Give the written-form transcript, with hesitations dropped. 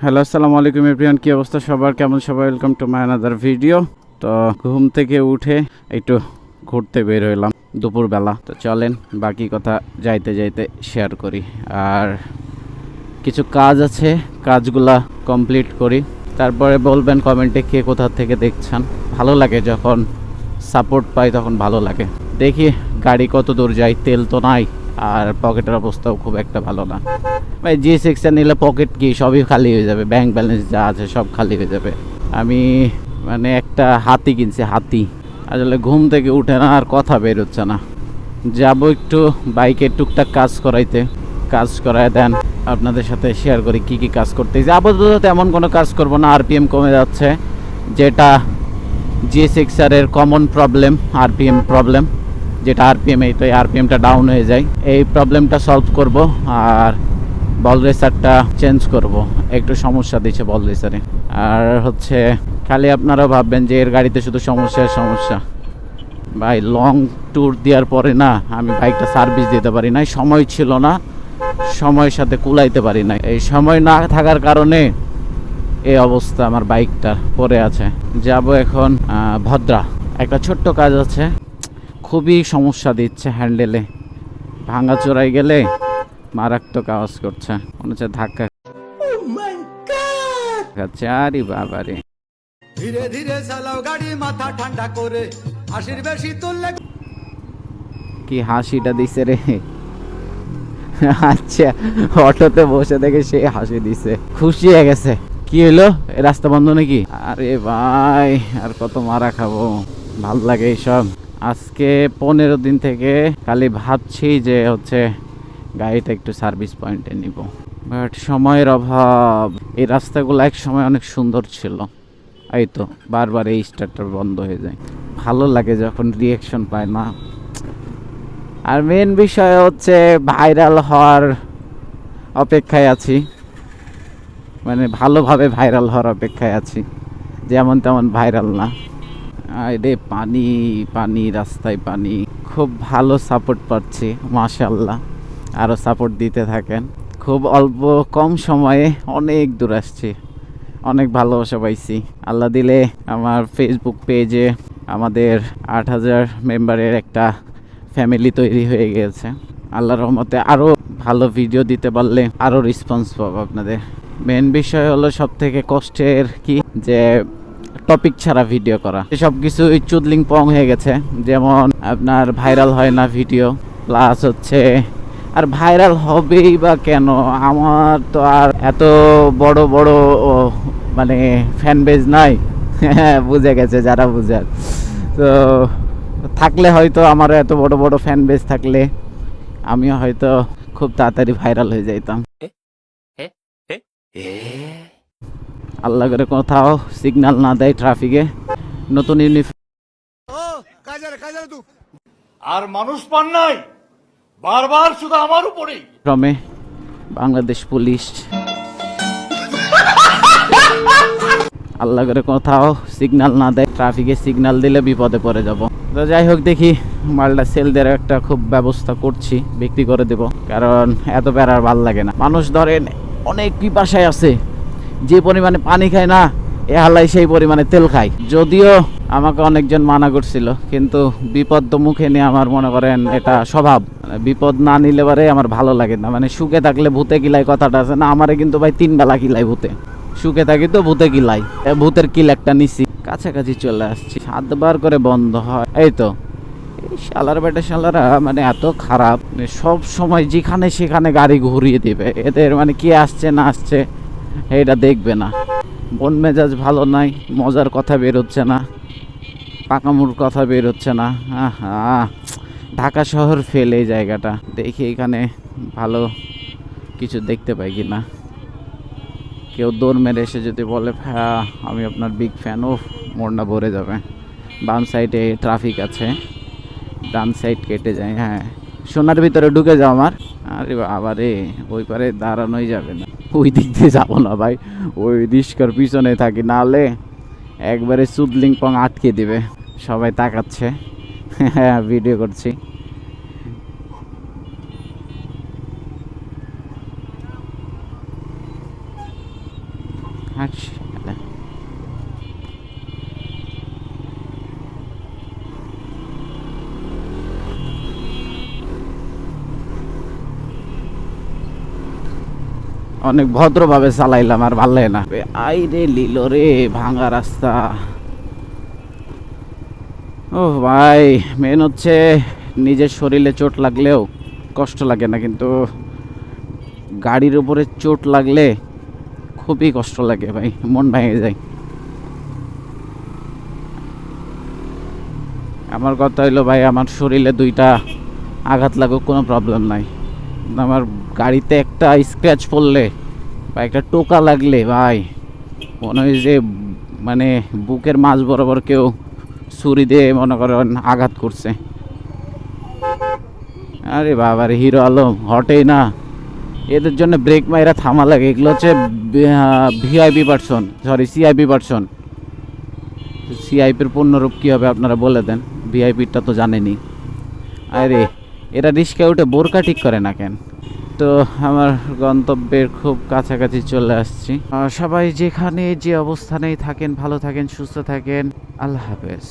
Hello, আসসালামু আলাইকুম everyone. কি অবস্থা সবার, কেমন সবাই? Welcome to my another video. তো ঘুম থেকে উঠে একটু ঘুরতে বের হইলাম দুপুরবেলা। তো চলেন বাকি কথা যাইতে যাইতে শেয়ার করি। আর কিছু কাজ আছে, কাজগুলা কমপ্লিট করি, তারপরে বলবেন কমেন্টে কে কোথা থেকে দেখছেন। ভালো লাগে যখন সাপোর্ট পাই, তখন ভালো লাগে। দেখি গাড়ি কত দূর যায়, তেল তো নাই, আর পকেটের অবস্থাও খুব একটা ভালো না ভাই। G6 নিলে পকেট কি সবই খালি হয়ে যাবে, ব্যাংক ব্যালেন্স যা আছে সব খালি হয়ে যাবে। আমি মানে একটা হাতি কিনছি, হাতি। আসলে ঘুম থেকে উঠে না আর কথা বের হচ্ছে না। যাবো একটু বাইকে টুকটাক কাজ করাইতে, কাজ করায় দেন আপনাদের সাথে শেয়ার করি কি কি কাজ করতেছি। আপাতত তেমন কোনো কাজ করব না, আরপিএম কমে যাচ্ছে, যেটা G6 এর কমন প্রবলেম, আরপিএম প্রবলেম। যেটা আরপিএম, এই তো আরপিএমটা ডাউন হয়ে যায়, এই প্রবলেমটা সলভ করব। আর বল রেসারটা চেঞ্জ করব, একটু সমস্যা দিচ্ছে বল রেসারে। আর হচ্ছে খালি আপনারাও ভাববেন যে এর গাড়িতে শুধু সমস্যা। ভাই লং ট্যুর দেওয়ার পরে না আমি বাইকটা সার্ভিস দিতে পারি নাই, সময় ছিল না, সময়ের সাথে কুলাইতে পারি না। এই সময় না থাকার কারণে এই অবস্থা আমার বাইকটার পড়ে আছে। যাব এখন ভদ্রা, একটা ছোট্ট কাজ আছে, খুবই সমস্যা দিচ্ছে হ্যান্ডেলে, ভাঙা চোরাই গেলে মারাত্মক আওয়াজ করছে, মনে হচ্ছে ধাক্কা খাচ্ছে। আরে বাবারে, ধীরে ধীরে চালাও গাড়ি, মাথা ঠান্ডা করে, হাসির বেশি তুললে। কি হাসিটা দিছে রে। আচ্ছা, অটোতে বসে দেখে সে হাসি দিছে, খুশি হয়ে গেছে। কি হলো, রাস্তা বন্ধ নাকি? আরে ভাই আর কত মারা খাবো, ভাল লাগে এইসব। আজকে 15 দিন থেকে খালি ভাবছি যে হচ্ছে গাড়িটা একটু সার্ভিস পয়েন্টে নিব, বাট সময়ের অভাব। এই রাস্তাগুলো এক সময় অনেক সুন্দর ছিল, এই তো বারবার এই স্টার্টার বন্ধ হয়ে যায়। ভালো লাগে যখন রিয়াকশন পায় না। আর মেন বিষয় হচ্ছে ভাইরাল হওয়ার অপেক্ষায় আছি, মানে ভালোভাবে ভাইরাল হওয়ার অপেক্ষায় আছি, যেমন তেমন ভাইরাল না। রে পানি পানি, রাস্তায় পানি। খুব ভালো সাপোর্ট পাচ্ছি, মাশাআল্লাহ। আরও সাপোর্ট দিতে থাকেন। খুব অল্প কম সময়ে অনেক দূর আসছি, অনেক ভালোবাসা পাইছি। আল্লাহ দিলে আমার ফেসবুক পেজে আমাদের 8000 মেম্বারের একটা ফ্যামিলি তৈরি হয়ে গিয়েছে। আল্লাহর রহমতে আরও ভালো ভিডিও দিতে পারলে আরও রেসপন্স পাবো আপনাদের। মেন বিষয় হলো সব থেকে কষ্টের কি, যে টপিক ছাড়া ভিডিও করা। সব কিছু চুদলিং পং হয়ে গেছে, যেমন আপনার ভাইরাল হয় না ভিডিও, প্লাস হচ্ছে আর ভাইরাল হবেই বা কেন, আমার তো আর এত বড় বড় মানে ফ্যান বেজ নাই। বুঝে গেছে যারা বুঝার, তো থাকলে হয়তো আমার এত বড় বড় ফ্যান বেজ থাকলে আমিও হয়তো খুব তাড়াতাড়ি ভাইরাল হয়ে যাইতাম। আল্লাহ করে কোথাও সিগন্যাল না দেয় ট্রাফিকে, নতুন আর মানুষ পান নাই, বারবার শুধু আমার উপরেই ইউনিফর্মে বাংলাদেশ পুলিশ। আল্লাহ করে কোথাও সিগন্যাল না দেয় ট্রাফিকে, সিগন্যাল দিলে বিপদে পড়ে যাব। তো যাই হোক, দেখি মালটা সেল দেওয়ার একটা খুব ব্যবস্থা করছি, বিক্রি করে দেব, কারণ এত প্যারার ভাল লাগে না। মানুষ ধরেন অনেক পিপাসায় আছে, যে পরিমাণে পানি খায় না, এ হালাই সেই পরিমাণে তেল খায়। যদিও আমাকে অনেকজন মানা করছিল, কিন্তু বিপদ তো মুখে নিয়ে আমার মনে করেন এটা স্বভাব। বিপদ না নিলে পারে আমার ভালো লাগে না, মানে সুখে থাকলে ভূতে কিলাই কথাটা আছে না, আমারে কিন্তু ভাই 3 বেলা কিলাই ভূতে। সুখে থাকি তো ভূতে কিলাই, ভূতের কিল একটা নিছি, কাছাকাছি চলে আসছি, 7 বার করে বন্ধ হয়। এই তো এই শালার বেটা শালারা মানে এত খারাপ, সব সময় যেখানে সেখানে গাড়ি ঘুরিয়ে দিবে। এদের মানে কি আসছে না আসছে এটা দেখবে না। মন মেজাজ ভালো নাই, মজার কথা বের হচ্ছে না, পাকামুর কথা বের হচ্ছে না। ঢাকা শহর ফেল এই জায়গাটা। দেখি এখানে ভালো কিছু দেখতে পাই কি না। কেউ দৌড় মেরে এসে যদি বলে হ্যাঁ আমি আপনার বিগ ফ্যান, ও মনটা ভরে যাবে। বাম সাইডে ট্রাফিক আছে, ডান সাইড কেটে যায়। হ্যাঁ, সোনার ভিতরে ঢুকে যাও আমার। আরে আবারে ওই পারে দাঁড়ানোই যাবে না, ওই দিক দিয়ে যাবো না ভাই, ওই রিস্কার পিছনে থাকি, নাহলে একবারে সুদলিং পং আটকে দিবে। সবাই তাকাচ্ছে, হ্যাঁ ভিডিও করছি। আচ্ছা, অনেক ভদ্রভাবে চালাইলাম, আর ভাল লাগে না। আই রে লিল রে, ভাঙা রাস্তা। ও ভাই, মেন হচ্ছে নিজের শরীরে চোট লাগলেও কষ্ট লাগে না, কিন্তু গাড়ির উপরে চোট লাগলে খুবই কষ্ট লাগে ভাই, মন ভেঙে যায়। আমার কথা হইলো ভাই, আমার শরীরে 2টা আঘাত লাগুক কোনো প্রবলেম নাই, কিন্তু আমার গাড়িতে একটা স্ক্র্যাচ পড়লে বা একটা টোকা লাগলে ভাই মনে হয় যে মানে বুকের মাঝ বরাবর কেউ ছুরি দিয়ে মনে করেন আঘাত করছে। আরে বাবা রে, হিরো আলম হটেই না, এদের জন্য ব্রেক মাইরা থামা লাগে। এগুলো হচ্ছে VIP person, sorry CIP person. সিআইপির পূর্ণরূপ কী হবে আপনারা বলে দেন, ভিআইপিটা তো জানেনি। আরে এরা রিস্কায় উঠে বোরকা ঠিক করে না কেন? তো আমার গন্তব্যের খুব কাছাকাছি চলে আসছি। সবাই যেখানে যে অবস্থানেই থাকেন ভালো থাকেন, সুস্থ থাকেন। আল্লাহ হাফেজ।